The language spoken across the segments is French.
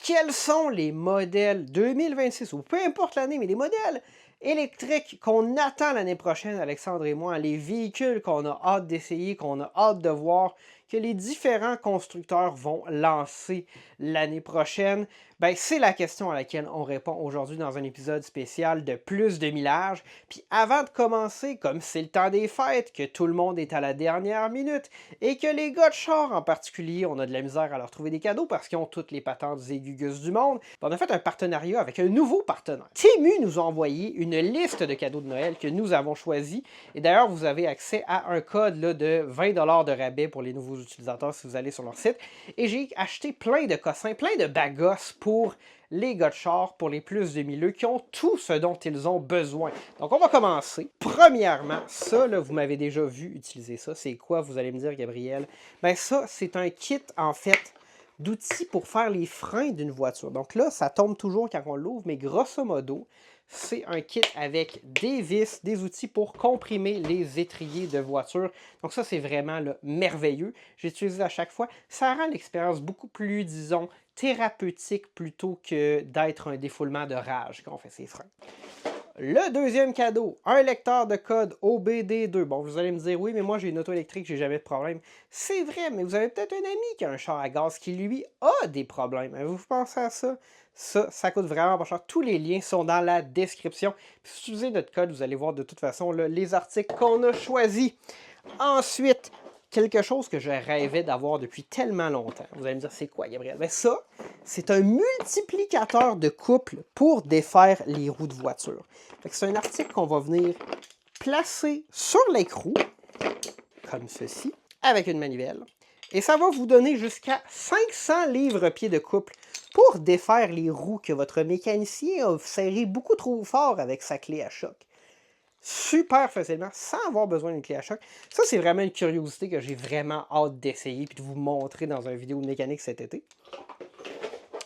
quels sont les modèles 2026, ou peu importe l'année, mais les modèles électriques qu'on attend l'année prochaine, Alexandre et moi, les véhicules qu'on a hâte d'essayer, qu'on a hâte de voir, que les différents constructeurs vont lancer l'année prochaine? Ben, c'est la question à laquelle on répond aujourd'hui dans un épisode spécial de Plus de millage. Puis avant de commencer, comme c'est le temps des fêtes, que tout le monde est à la dernière minute, et que les gars de char en particulier, on a de la misère à leur trouver des cadeaux parce qu'ils ont toutes les patentes et gugus du monde, ben, on a fait un partenariat avec un nouveau partenaire. Temu nous a envoyé une liste de cadeaux de Noël que nous avons choisis. Et d'ailleurs, vous avez accès à un code là, de 20$ de rabais pour les nouveaux utilisateurs si vous allez sur leur site. Et j'ai acheté plein de cossins, plein de bagos pour les gars de char, pour les plus de milieu, qui ont tout ce dont ils ont besoin. Donc, on va commencer. Premièrement, ça, là, vous m'avez déjà vu utiliser ça. C'est quoi, vous allez me dire, Gabriel? Ben ça, c'est un kit, en fait, d'outils pour faire les freins d'une voiture. Donc là, ça tombe toujours quand on l'ouvre, mais grosso modo, c'est un kit avec des vis, des outils pour comprimer les étriers de voiture. Donc ça, c'est vraiment là, merveilleux. J'utilise à chaque fois. Ça rend l'expérience beaucoup plus, disons, thérapeutique plutôt que d'être un défoulement de rage quand on fait ses freins. Le deuxième cadeau, un lecteur de code OBD2. Bon, vous allez me dire, oui, mais moi j'ai une auto électrique, j'ai jamais de problème. C'est vrai, mais vous avez peut-être un ami qui a un char à gaz qui, lui, a des problèmes. Avez-vous pensé à ça? Ça coûte vraiment pas cher. Tous les liens sont dans la description. Puis, si vous utilisez notre code, vous allez voir de toute façon là, les articles qu'on a choisis. Ensuite, quelque chose que je rêvais d'avoir depuis tellement longtemps. Vous allez me dire, c'est quoi, Gabriel? Bien, ça, c'est un multiplicateur de couple pour défaire les roues de voiture. C'est un article qu'on va venir placer sur l'écrou, comme ceci, avec une manivelle. Et ça va vous donner jusqu'à 500 livres-pieds de couple pour défaire les roues que votre mécanicien a serré beaucoup trop fort avec sa clé à choc. Super facilement, sans avoir besoin d'une clé à choc. Ça, c'est vraiment une curiosité que j'ai vraiment hâte d'essayer et de vous montrer dans une vidéo de mécanique cet été.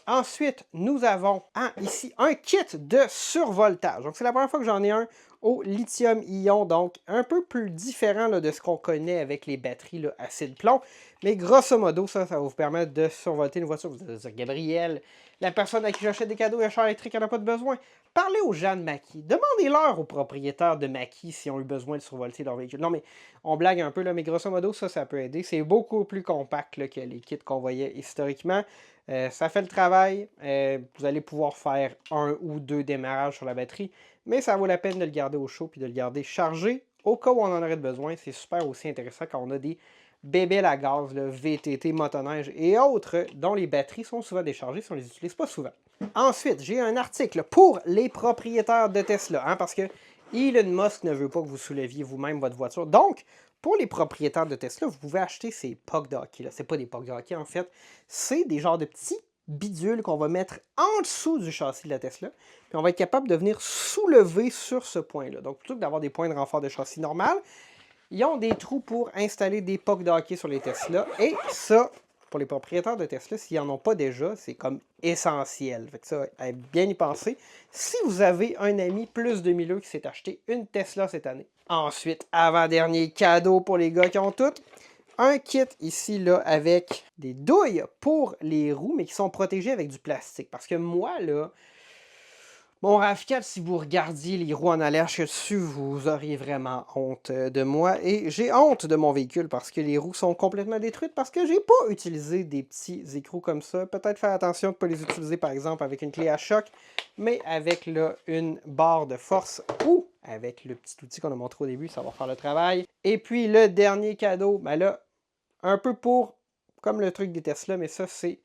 Ensuite, nous avons ici un kit de survoltage. Donc, c'est la première fois que j'en ai un au lithium-ion, donc un peu plus différent là, de ce qu'on connaît avec les batteries là, acide-plomb. Mais grosso modo, ça va vous permettre de survolter une voiture. Vous allez dire, Gabriel, la personne à qui j'achète des cadeaux et un char électrique n'en a pas de besoin. Parlez aux gens de Mackie. Demandez-leur aux propriétaires de Mackie s'ils ont eu besoin de survolter leur véhicule. Non, mais on blague un peu, là, mais grosso modo, ça peut aider. C'est beaucoup plus compact là, que les kits qu'on voyait historiquement. Ça fait le travail. Vous allez pouvoir faire un ou deux démarrages sur la batterie, mais ça vaut la peine de le garder au chaud et de le garder chargé au cas où on en aurait besoin. C'est super aussi intéressant quand on a des bébelles à gaz, le VTT, motoneige et autres, dont les batteries sont souvent déchargées si on ne les utilise pas souvent. Ensuite, j'ai un article pour les propriétaires de Tesla, parce que Elon Musk ne veut pas que vous souleviez vous-même votre voiture. Donc, pour les propriétaires de Tesla, vous pouvez acheter ces pucks de hockey. C'est pas des pucks de hockey, en fait. C'est des genres de petits bidules qu'on va mettre en dessous du châssis de la Tesla. Puis on va être capable de venir soulever sur ce point-là. Donc, plutôt que d'avoir des points de renfort de châssis normal, ils ont des trous pour installer des pucks de hockey sur les Tesla. Et ça, pour les propriétaires de Tesla, s'ils n'en ont pas déjà, c'est comme essentiel. Fait que ça, bien y penser. Si vous avez un ami plus de milieu qui s'est acheté une Tesla cette année. Ensuite, avant-dernier cadeau pour les gars qui ont tout. Un kit ici, là, avec des douilles pour les roues, mais qui sont protégées avec du plastique. Parce que moi, là, mon RAV4, si vous regardiez les roues en alerte dessus, vous auriez vraiment honte de moi. Et j'ai honte de mon véhicule parce que les roues sont complètement détruites parce que j'ai pas utilisé des petits écrous comme ça. Peut-être faire attention de ne pas les utiliser, par exemple, avec une clé à choc, mais avec là, une barre de force ou avec le petit outil qu'on a montré au début, ça va faire le travail. Et puis, le dernier cadeau, ben là, un peu pour, comme le truc des Tesla, mais ça, c'est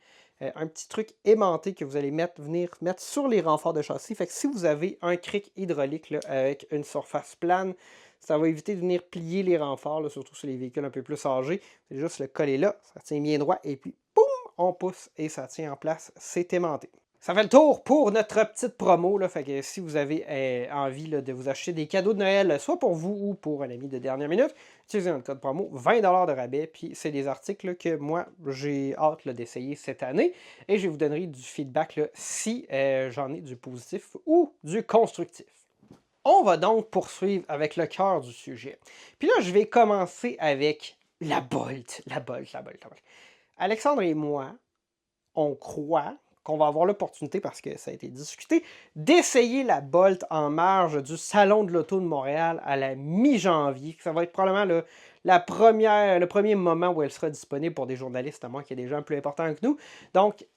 un petit truc aimanté que vous allez venir mettre sur les renforts de châssis. Fait que si vous avez un cric hydraulique là, avec une surface plane, ça va éviter de venir plier les renforts, là, surtout sur les véhicules un peu plus âgés. C'est juste le coller là, ça tient bien droit, et puis boum, on pousse et ça tient en place, c'est aimanté. Ça fait le tour pour notre petite promo. Là, fait que si vous avez envie là, de vous acheter des cadeaux de Noël, soit pour vous ou pour un ami de dernière minute, utilisez notre code promo, 20$ de rabais. Puis c'est des articles là, que moi, j'ai hâte d'essayer cette année. Et je vous donnerai du feedback là, si j'en ai du positif ou du constructif. On va donc poursuivre avec le cœur du sujet. Puis là, je vais commencer avec la Bolt. La Bolt. Alexandre et moi, on croit qu'on va avoir l'opportunité, parce que ça a été discuté, d'essayer la Bolt en marge du Salon de l'Auto de Montréal à la mi-janvier. Ça va être probablement le premier moment où elle sera disponible pour des journalistes, à moins qu'il y ait des gens plus importants que nous. Donc,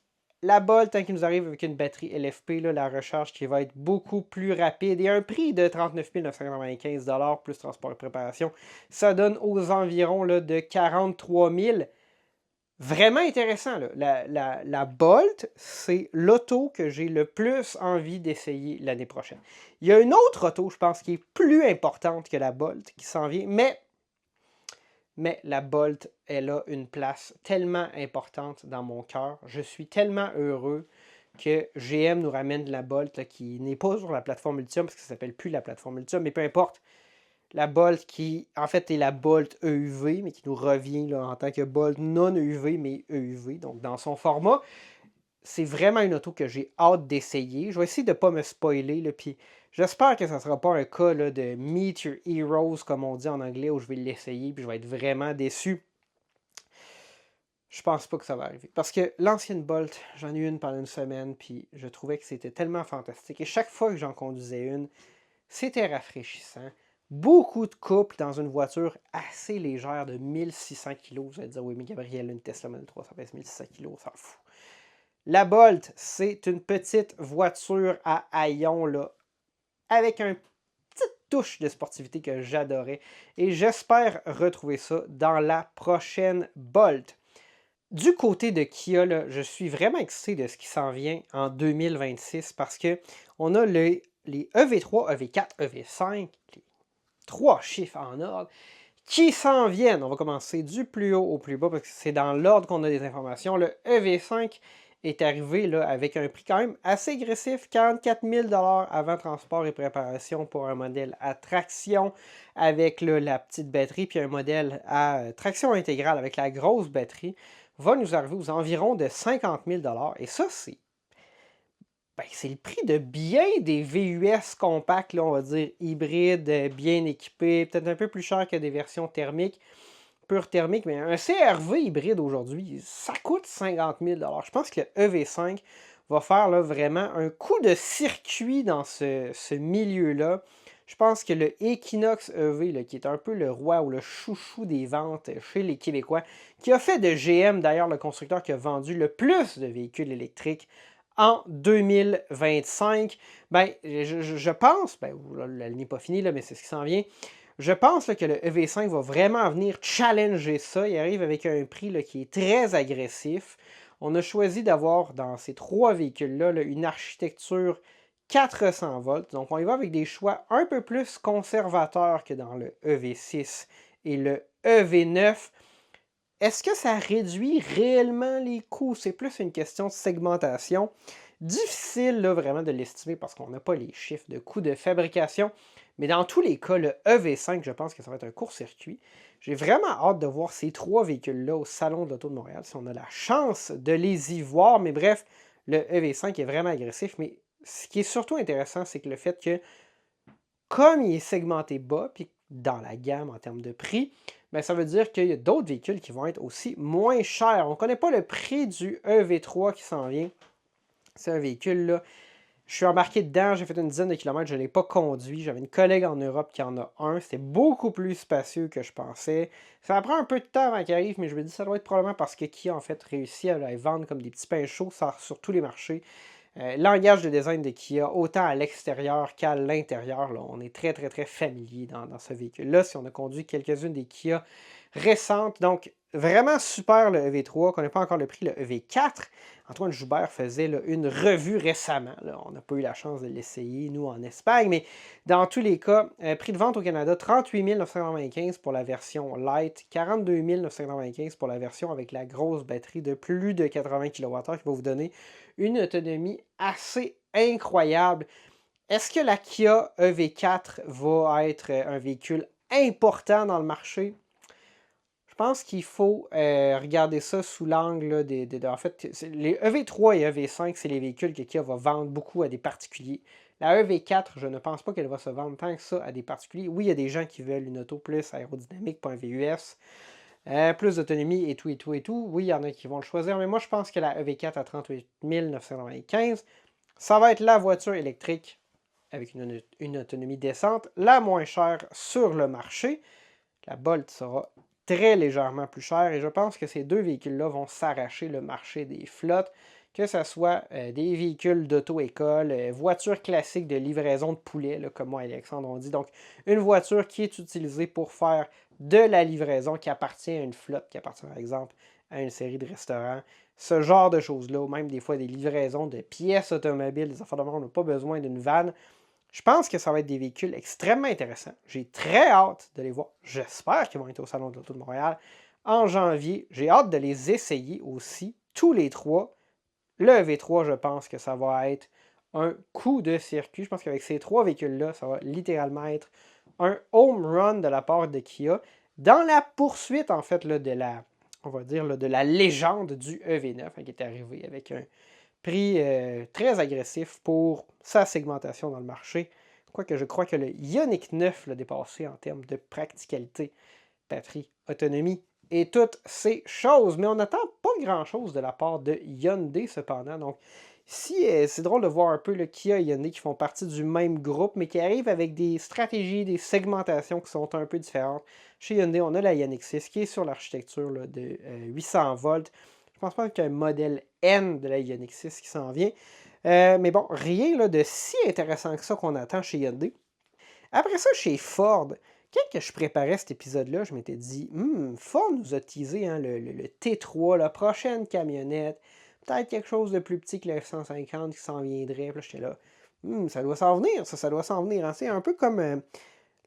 la Bolt, tant qu'il nous arrive avec une batterie LFP, là, la recharge qui va être beaucoup plus rapide et un prix de 39 995 $ plus transport et préparation, ça donne aux environs là, de 43 000. Vraiment intéressant. Là. La Bolt, c'est l'auto que j'ai le plus envie d'essayer l'année prochaine. Il y a une autre auto, je pense, qui est plus importante que la Bolt, qui s'en vient, mais la Bolt, elle a une place tellement importante dans mon cœur. Je suis tellement heureux que GM nous ramène la Bolt là, qui n'est pas sur la plateforme Ultium, parce que ça ne s'appelle plus la plateforme Ultium, mais peu importe. La Bolt qui, en fait, est la Bolt EUV, mais qui nous revient là, en tant que Bolt non EUV, mais EUV, donc dans son format. C'est vraiment une auto que j'ai hâte d'essayer. Je vais essayer de ne pas me spoiler, là, puis j'espère que ça ne sera pas un cas là, de Meet Your Heroes, comme on dit en anglais, où je vais l'essayer, puis je vais être vraiment déçu. Je pense pas que ça va arriver. Parce que l'ancienne Bolt, j'en ai eu une pendant une semaine, puis je trouvais que c'était tellement fantastique. Et chaque fois que j'en conduisais une, c'était rafraîchissant. Beaucoup de couple dans une voiture assez légère de 1600 kg. Vous allez dire, oui, mais Gabriel, une Tesla Model 3, ça pèse 1600 kg, on s'en fout. La Bolt, c'est une petite voiture à haillons, là, avec une petite touche de sportivité que j'adorais. Et j'espère retrouver ça dans la prochaine Bolt. Du côté de Kia, là, je suis vraiment excité de ce qui s'en vient en 2026 parce que on a les EV3, EV4, EV5, les 3 chiffres en ordre, qui s'en viennent. On va commencer du plus haut au plus bas parce que c'est dans l'ordre qu'on a des informations. Le EV5 est arrivé là, avec un prix quand même assez agressif, 44 000 $ avant transport et préparation pour un modèle à traction avec là, la petite batterie, puis un modèle à traction intégrale avec la grosse batterie va nous arriver aux environs de 50 000 $. Et ça, c'est le prix de bien des VUS compacts, là, on va dire hybrides, bien équipés, peut-être un peu plus cher que des versions thermiques, pure thermique, mais un CR-V hybride aujourd'hui, ça coûte 50 000 $. Je pense que le EV5 va faire là, vraiment un coup de circuit dans ce milieu-là. Je pense que le Equinox EV, là, qui est un peu le roi ou le chouchou des ventes chez les Québécois, qui a fait de GM d'ailleurs le constructeur qui a vendu le plus de véhicules électriques en 2025, je pense, la ligne n'est pas finie, là, mais c'est ce qui s'en vient. Je pense là, que le EV5 va vraiment venir challenger ça. Il arrive avec un prix là, qui est très agressif. On a choisi d'avoir dans ces 3 véhicules-là là, une architecture 400 volts. Donc, on y va avec des choix un peu plus conservateurs que dans le EV6 et le EV9. Est-ce que ça réduit réellement les coûts? C'est plus une question de segmentation. Difficile là, vraiment de l'estimer parce qu'on n'a pas les chiffres de coûts de fabrication. Mais dans tous les cas, le EV5, je pense que ça va être un court-circuit. J'ai vraiment hâte de voir ces 3 véhicules-là au Salon de l'Auto de Montréal, si on a la chance de les y voir. Mais bref, le EV5 est vraiment agressif. Mais ce qui est surtout intéressant, c'est que le fait que, comme il est segmenté bas, puis dans la gamme en termes de prix, bien, ça veut dire qu'il y a d'autres véhicules qui vont être aussi moins chers. On ne connaît pas le prix du EV3 qui s'en vient. C'est un véhicule, là, je suis embarqué dedans, j'ai fait une dizaine de kilomètres, je ne l'ai pas conduit. J'avais une collègue en Europe qui en a un. C'était beaucoup plus spacieux que je pensais. Ça prend un peu de temps avant qu'il arrive, mais je me dis que ça doit être probablement parce que Kia, en fait, réussit à les vendre comme des petits pains chauds sur tous les marchés. Langage de design de Kia, autant à l'extérieur qu'à l'intérieur, là, on est très, très, très familier dans ce véhicule-là. Si on a conduit quelques-unes des Kia récentes, donc vraiment super le EV3, on connaît pas encore le prix, le EV4. Antoine Joubert faisait là, une revue récemment. Là. On n'a pas eu la chance de l'essayer, nous, en Espagne, mais dans tous les cas, prix de vente au Canada, 38 995 pour la version light, 42 995 pour la version avec la grosse batterie de plus de 80 kWh qui va vous donner une autonomie assez incroyable. Est-ce que la Kia EV4 va être un véhicule important dans le marché? Je pense qu'il faut regarder ça sous l'angle en fait, les EV3 et EV5, c'est les véhicules que Kia va vendre beaucoup à des particuliers. La EV4, je ne pense pas qu'elle va se vendre tant que ça à des particuliers. Oui, il y a des gens qui veulent une auto plus aérodynamique, pas un VUS. plus d'autonomie et tout, et tout, et tout. Oui, il y en a qui vont le choisir, mais moi, je pense que la EV4 à 38 995, ça va être la voiture électrique avec une autonomie décente, la moins chère sur le marché. La Bolt sera très légèrement plus chère et je pense que ces deux véhicules-là vont s'arracher le marché des flottes, que ce soit des véhicules d'auto-école, voitures classiques de livraison de poulet, là, comme moi et Alexandre on dit. Donc, une voiture qui est utilisée pour faire de la livraison qui appartient à une flotte, qui appartient par exemple à une série de restaurants. Ce genre de choses-là, ou même des fois des livraisons de pièces automobiles, des affaires de on n'a pas besoin d'une vanne. Je pense que ça va être des véhicules extrêmement intéressants. J'ai très hâte de les voir. J'espère qu'ils vont être au Salon de l'Auto de Montréal en janvier. J'ai hâte de les essayer aussi, tous les trois. Le V3, je pense que ça va être un coup de circuit. Je pense qu'avec ces trois véhicules-là, ça va littéralement être un home run de la part de Kia dans la poursuite, en fait, là, de la, on va dire, là, de la légende du EV9, hein, qui est arrivé avec un prix très agressif pour sa segmentation dans le marché. Quoique je crois que le Ioniq 9 l'a dépassé en termes de practicalité, batterie, autonomie et toutes ces choses. Mais on n'attend pas grand-chose de la part de Hyundai cependant. Donc, si c'est drôle de voir un peu le Kia et Hyundai qui font partie du même groupe, mais qui arrivent avec des stratégies, des segmentations qui sont un peu différentes. Chez Hyundai, on a la Ioniq 6 qui est sur l'architecture de 800 volts. Je pense pas qu'il y a un modèle N de la Ioniq 6 qui s'en vient. Mais bon, rien là, de si intéressant que ça qu'on attend chez Hyundai. Après ça, chez Ford, quand que je préparais cet épisode-là, je m'étais dit, Ford nous a teasé hein, le T3, la prochaine camionnette, peut-être quelque chose de plus petit que le F-150 qui s'en viendrait. Puis là, j'étais là, ça doit s'en venir, ça doit s'en venir. Hein. C'est un peu comme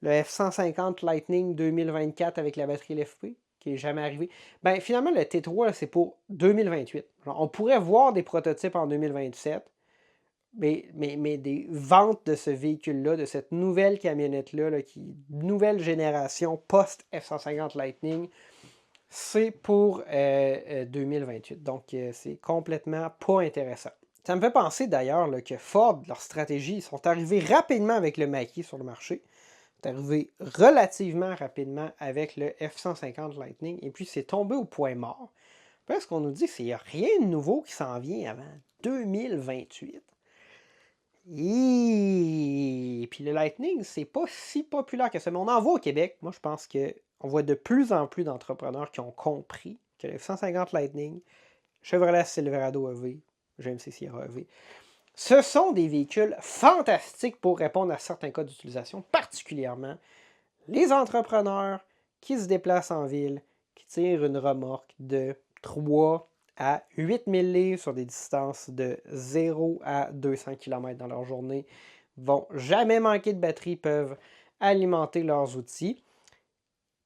le F-150 Lightning 2024 avec la batterie LFP, qui n'est jamais arrivé. Ben, finalement, le T3, c'est pour 2028. Alors, on pourrait voir des prototypes en 2027, mais des ventes de ce véhicule-là, de cette nouvelle camionnette-là, là, nouvelle génération post-F-150 Lightning, c'est pour 2028. Donc, c'est complètement pas intéressant. Ça me fait penser d'ailleurs là, que Ford, leur stratégie, ils sont arrivés rapidement avec le Mach-E sur le marché. Ils sont arrivés relativement rapidement avec le F-150 Lightning. Et puis, c'est tombé au point mort. Parce qu'on nous dit qu'il n'y a rien de nouveau qui s'en vient avant 2028. Et puis le Lightning, c'est pas si populaire que ça. Mais on en voit au Québec. Moi, je pense qu'on voit de plus en plus d'entrepreneurs qui ont compris que le 150 Lightning, Chevrolet Silverado EV, GMC Sierra EV, ce sont des véhicules fantastiques pour répondre à certains cas d'utilisation, particulièrement les entrepreneurs qui se déplacent en ville, qui tirent une remorque de 3 à 8000 livres sur des distances de 0 à 200 km dans leur journée, vont jamais manquer de batterie, peuvent alimenter leurs outils.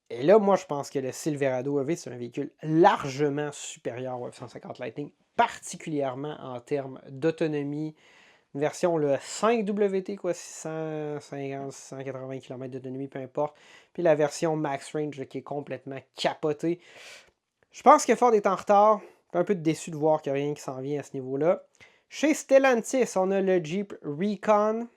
Et là, moi, je pense que le Silverado EV, c'est un véhicule largement supérieur au F-150 Lightning, particulièrement en termes d'autonomie. Une version le 5WT, quoi, 650, 680 km d'autonomie, peu importe. Puis la version Max Range, là, qui est complètement capotée. Je pense que Ford est en retard. Un peu déçu de voir qu'il n'y a rien qui s'en vient à ce niveau-là. Chez Stellantis, on a le Jeep Recon.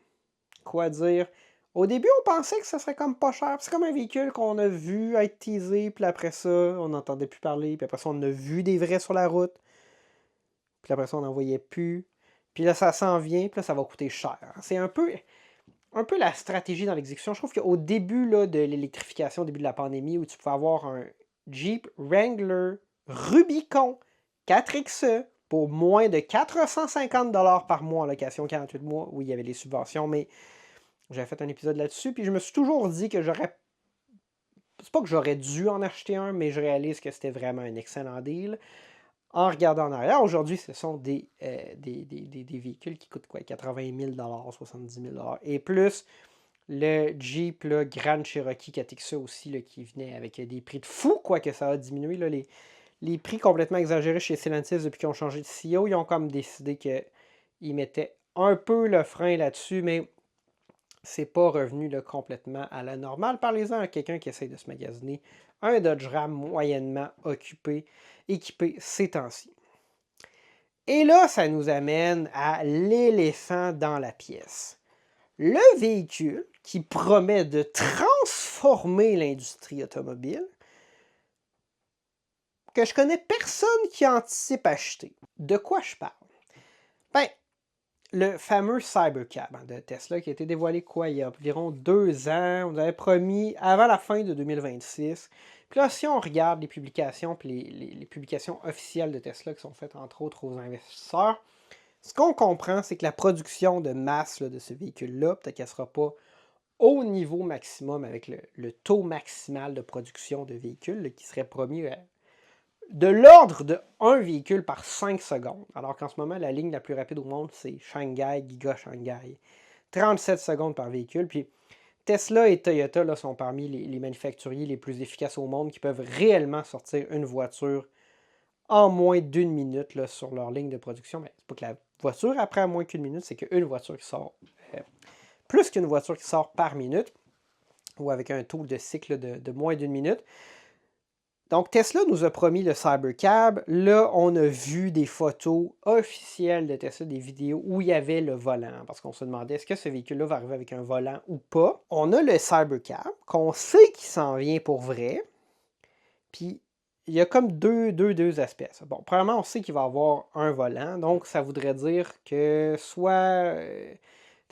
Quoi dire? Au début, on pensait que ça serait comme pas cher. C'est comme un véhicule qu'on a vu être teasé, puis après ça, on n'entendait plus parler. Puis après ça, on a vu des vrais sur la route. Puis après ça, on n'en voyait plus. Puis là, ça s'en vient, puis là, ça va coûter cher. C'est un peu la stratégie dans l'exécution. Je trouve qu'au début là, de l'électrification, au début de la pandémie, où tu pouvais avoir un Jeep Wrangler Rubicon 4XE pour moins de 450 $ par mois en location 48 mois. Oui, il y avait les subventions, mais j'avais fait un épisode là-dessus. Puis je me suis toujours dit que j'aurais... C'est pas que j'aurais dû en acheter un, mais je réalise que c'était vraiment un excellent deal. En regardant en arrière, aujourd'hui, ce sont des véhicules qui coûtent quoi? 80 000 $, 70 000 $ et plus. Le Jeep là, Grand Cherokee 4XE aussi, là, qui venait avec des prix de fou, quoique ça a diminué. Là, les prix complètement exagérés chez Stellantis depuis qu'ils ont changé de CEO. Ils ont comme décidé qu'ils mettaient un peu le frein là-dessus, mais c'est pas revenu là, complètement à la normale. Parlez-en à quelqu'un qui essaye de se magasiner un Dodge Ram moyennement équipé ces temps-ci. Et là, ça nous amène à l'éléphant dans la pièce. Le véhicule qui promet de transformer l'industrie automobile, que je connais personne qui anticipe acheter. De quoi je parle? Ben, le fameux Cybercab de Tesla qui a été dévoilé il y a environ 2 ans. On nous avait promis avant la fin de 2026. Puis là, si on regarde les publications, puis les publications officielles de Tesla qui sont faites entre autres aux investisseurs, ce qu'on comprend, c'est que la production de masse de ce véhicule-là, peut-être qu'elle ne sera pas au niveau maximum avec le taux maximal de production de véhicules qui serait promis de l'ordre de 1 véhicule par 5 secondes. Alors qu'en ce moment, la ligne la plus rapide au monde, c'est Shanghai, Giga Shanghai. 37 secondes par véhicule. Puis Tesla et Toyota là, sont parmi les manufacturiers les plus efficaces au monde qui peuvent réellement sortir une voiture en moins d'1 minute là, sur leur ligne de production. Mais c'est pas que la voiture après moins qu'une minute, c'est qu'une voiture qui sort plus qu'une voiture qui sort par minute ou avec un taux de cycle de moins d'1 minute. Donc, Tesla nous a promis le Cybercab. Là, on a vu des photos officielles de Tesla, des vidéos où il y avait le volant, parce qu'on se demandait est-ce que ce véhicule-là va arriver avec un volant ou pas. On a le Cybercab, qu'on sait qu'il s'en vient pour vrai. Puis, il y a comme deux aspects. Bon, premièrement, on sait qu'il va avoir un volant, donc ça voudrait dire que soit...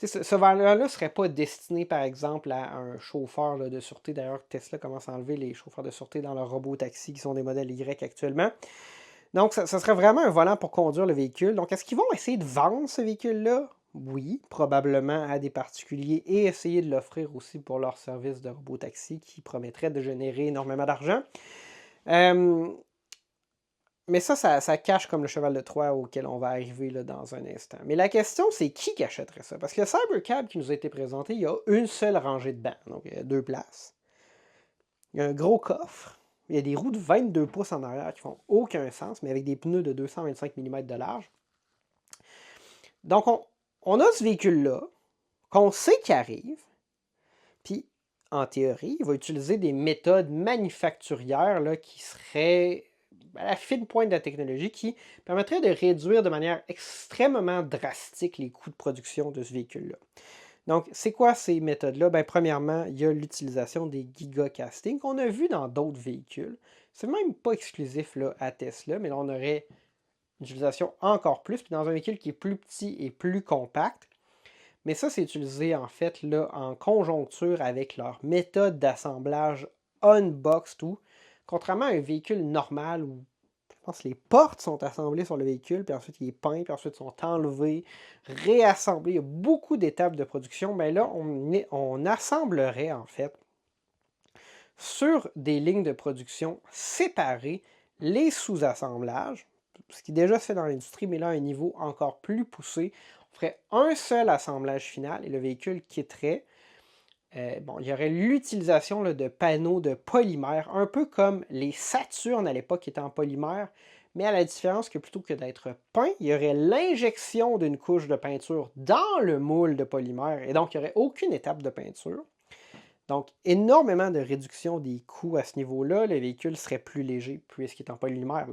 ce volant-là ne serait pas destiné, par exemple, à un chauffeur là, de sûreté. D'ailleurs, Tesla commence à enlever les chauffeurs de sûreté dans leurs robots taxis qui sont des modèles Y actuellement. Donc, ça serait vraiment un volant pour conduire le véhicule. Donc, est-ce qu'ils vont essayer de vendre ce véhicule-là? Oui, probablement à des particuliers et essayer de l'offrir aussi pour leur service de robot taxi qui promettrait de générer énormément d'argent. Mais ça cache comme le cheval de Troie auquel on va arriver là, dans un instant. Mais la question, c'est qui achèterait ça? Parce que le Cybercab qui nous a été présenté, il y a une seule rangée de bancs. Donc, il y a 2 places. Il y a un gros coffre. Il y a des roues de 22 pouces en arrière qui font aucun sens, mais avec des pneus de 225 mm de large. Donc, on a ce véhicule-là, qu'on sait qu'il arrive, puis, en théorie, il va utiliser des méthodes manufacturières là, qui seraient à la fine pointe de la technologie qui permettrait de réduire de manière extrêmement drastique les coûts de production de ce véhicule-là. Donc, c'est quoi ces méthodes-là? Bien, premièrement, il y a l'utilisation des gigacasting qu'on a vu dans d'autres véhicules. C'est même pas exclusif là, à Tesla, mais là, on aurait une utilisation encore plus, puis dans un véhicule qui est plus petit et plus compact. Mais ça, c'est utilisé en fait là, en conjoncture avec leur méthode d'assemblage unboxed ou contrairement à un véhicule normal où je pense que les portes sont assemblées sur le véhicule, puis ensuite il est peint, puis ensuite sont enlevés, réassemblés. Il y a beaucoup d'étapes de production. Mais là, on assemblerait en fait sur des lignes de production séparées les sous-assemblages, ce qui est déjà fait dans l'industrie, mais là à un niveau encore plus poussé. On ferait un seul assemblage final et le véhicule quitterait. Il y aurait l'utilisation de panneaux de polymère, un peu comme les Saturn à l'époque qui étaient en polymère, mais à la différence que plutôt que d'être peint, il y aurait l'injection d'une couche de peinture dans le moule de polymère, et donc il n'y aurait aucune étape de peinture. Donc, énormément de réduction des coûts à ce niveau-là. Le véhicule serait plus léger puisqu'il est en polymère.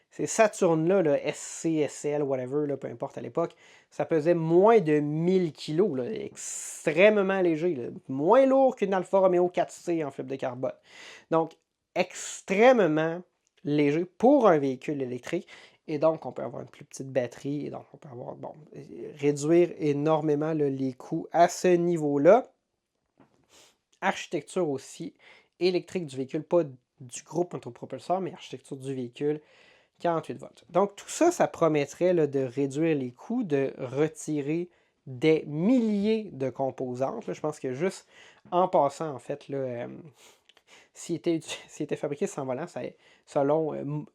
Ces Saturn-là, SC, SL, whatever, là, peu importe à l'époque, ça pesait moins de 1000 kg, là, extrêmement léger, là, moins lourd qu'une Alfa Romeo 4C en fibre de carbone. Donc, extrêmement léger pour un véhicule électrique. Et donc, on peut avoir une plus petite batterie. Et donc, on peut réduire énormément les coûts à ce niveau-là. Architecture aussi électrique du véhicule, pas du groupe autopropulseur, mais architecture du véhicule, 48 volts. Donc tout ça, ça promettrait là, de réduire les coûts, de retirer des milliers de composantes. Là, je pense que juste en passant, en fait, là, s'il était fabriqué sans volant, selon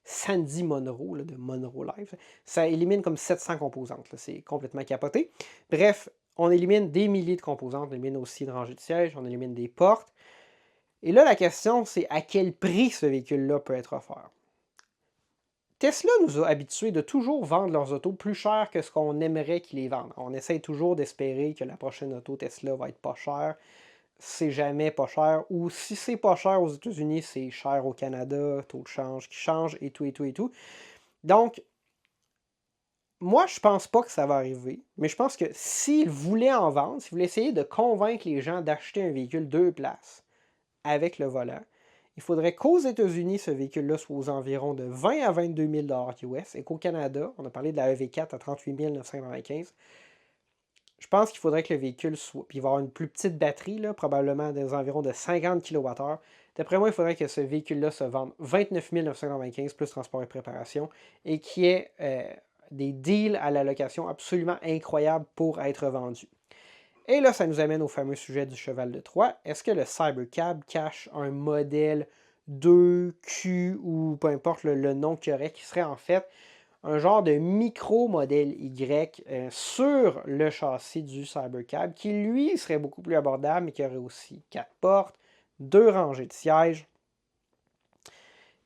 Sandy Monroe, là, de Monroe Life, ça élimine comme 700 composantes. C'est complètement capoté. Bref, on élimine des milliers de composantes, on élimine aussi une rangée de sièges, on élimine des portes. Et là, la question, c'est à quel prix ce véhicule-là peut être offert? Tesla nous a habitués de toujours vendre leurs autos plus cher que ce qu'on aimerait qu'ils les vendent. On essaye toujours d'espérer que la prochaine auto Tesla va être pas chère. C'est jamais pas cher. Ou si c'est pas cher aux États-Unis, c'est cher au Canada, taux de change qui change et tout, et tout, et tout. Donc, moi, je pense pas que ça va arriver, mais je pense que s'ils voulaient en vendre, s'ils voulaient essayer de convaincre les gens d'acheter un véhicule 2 places avec le volant, Il faudrait qu'aux États-Unis, ce véhicule-là soit aux environs de 20 à 22 000 US et qu'au Canada, on a parlé de la EV4 à 38 995. Je pense qu'il faudrait que le véhicule soit. Puis il va avoir une plus petite batterie, là, probablement des environs de 50 kWh. D'après moi, il faudrait que ce véhicule-là se vende 29 995 plus transport et préparation et qu'il y ait des deals à la location absolument incroyables pour être vendus. Et là, ça nous amène au fameux sujet du cheval de Troie. Est-ce que le Cybercab cache un modèle 2Q ou peu importe le nom qu'il y aurait, qui serait en fait un genre de micro-modèle Y sur le châssis du Cybercab, qui lui serait beaucoup plus abordable, mais qui aurait aussi 4 portes, 2 rangées de sièges.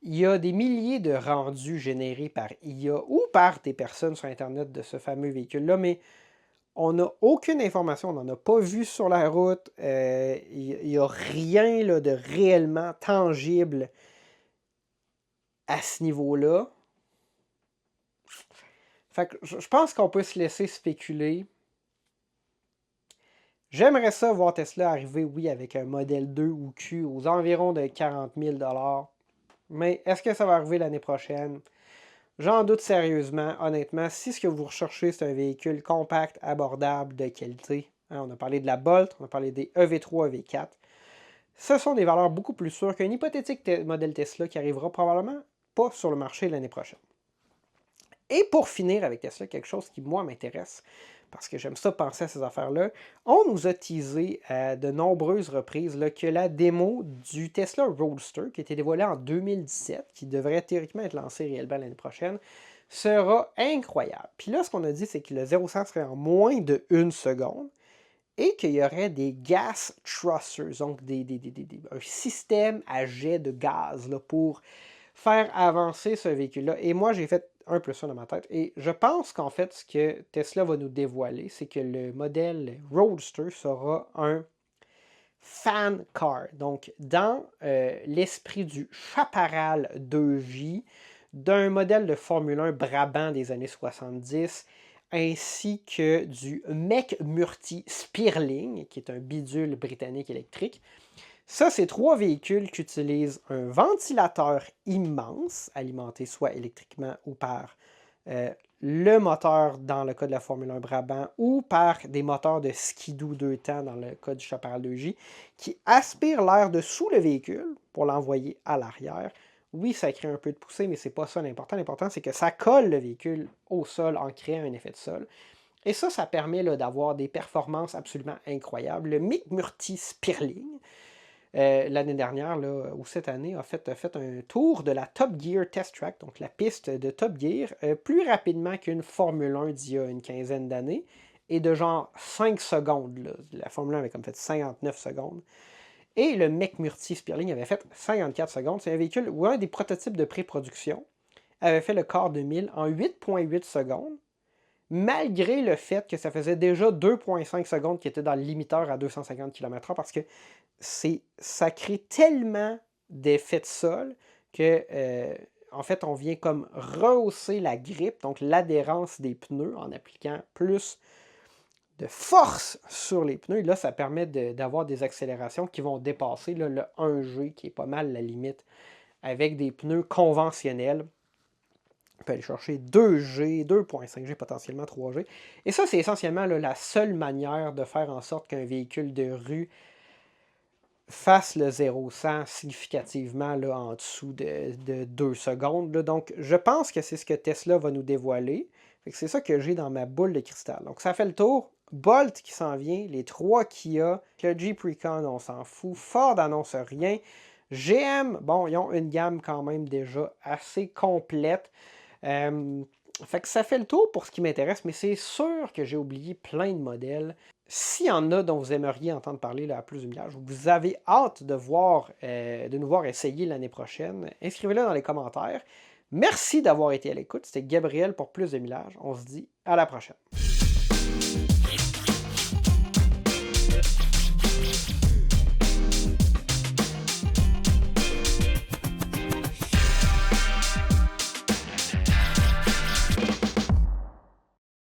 Il y a des milliers de rendus générés par IA ou par des personnes sur Internet de ce fameux véhicule-là, mais on n'a aucune information, on n'en a pas vu sur la route. Il n'y a rien là, de réellement tangible à ce niveau-là. Fait que je pense qu'on peut se laisser spéculer. J'aimerais ça voir Tesla arriver, oui, avec un modèle 2 ou Q aux environs de 40 000 $. Mais est-ce que ça va arriver l'année prochaine? J'en doute sérieusement, honnêtement. Si ce que vous recherchez, c'est un véhicule compact, abordable, de qualité, on a parlé de la Bolt, on a parlé des EV3, EV4, ce sont des valeurs beaucoup plus sûres qu'un hypothétique modèle Tesla qui arrivera probablement pas sur le marché l'année prochaine. Et pour finir avec Tesla, quelque chose qui, moi, m'intéresse, parce que j'aime ça penser à ces affaires-là, on nous a teasé à de nombreuses reprises là, que la démo du Tesla Roadster, qui a été dévoilée en 2017, qui devrait théoriquement être lancée réellement l'année prochaine, sera incroyable. Puis là, ce qu'on a dit, c'est que le 0-100 serait en moins de 1 seconde et qu'il y aurait des gas thrusters, donc un système à jet de gaz là, pour faire avancer ce véhicule-là. Et moi, j'ai fait un plus ça dans ma tête. Et je pense qu'en fait, ce que Tesla va nous dévoiler, c'est que le modèle Roadster sera un fan car. Donc, dans l'esprit du Chaparral 2J, d'un modèle de Formule 1 Brabant des années 70, ainsi que du McMurtry Stirling, qui est un bidule britannique électrique. Ça, c'est 3 véhicules qui utilisent un ventilateur immense, alimenté soit électriquement ou par le moteur dans le cas de la Formule 1 Brabant ou par des moteurs de skidoo 2 temps dans le cas du Chaparral 2J, qui aspirent l'air de sous le véhicule pour l'envoyer à l'arrière. Oui, ça crée un peu de poussée, mais c'est pas ça l'important. L'important, c'est que ça colle le véhicule au sol en créant un effet de sol. Et ça permet d'avoir des performances absolument incroyables. Le McMurtry Stirling, l'année dernière, là, ou cette année, a fait un tour de la Top Gear Test Track, donc la piste de Top Gear, plus rapidement qu'une Formule 1 d'il y a une quinzaine d'années, et de genre 5 secondes. Là. La Formule 1 avait comme fait 59 secondes. Et le McMurtry Stirling avait fait 54 secondes. C'est un véhicule où un des prototypes de pré-production avait fait le quart de 1000 en 8,8 secondes, malgré le fait que ça faisait déjà 2,5 secondes qui était dans le limiteur à 250 km/h, parce que ça crée tellement d'effets de sol que, en fait, on vient comme rehausser la grippe, donc l'adhérence des pneus, en appliquant plus de force sur les pneus. Et là, ça permet d'avoir des accélérations qui vont dépasser là, le 1G, qui est pas mal la limite, avec des pneus conventionnels. On peut aller chercher 2G, 2.5G, potentiellement 3G. Et ça, c'est essentiellement là, la seule manière de faire en sorte qu'un véhicule de rue fasse le 0-100 significativement là, en dessous de 2 secondes. Là. Donc, je pense que c'est ce que Tesla va nous dévoiler. C'est ça que j'ai dans ma boule de cristal. Donc, ça fait le tour. Bolt qui s'en vient, les 3 Kia, le Jeep Recon, on s'en fout. Ford n'annonce rien. GM, bon, ils ont une gamme quand même déjà assez complète. Fait que ça fait le tour pour ce qui m'intéresse, mais c'est sûr que j'ai oublié plein de modèles. S'il y en a dont vous aimeriez entendre parler là, à plus de millage, vous avez hâte de nous voir essayer l'année prochaine, inscrivez-le dans les commentaires. Merci d'avoir été à l'écoute. C'était Gabriel pour plus de millage. On se dit à la prochaine.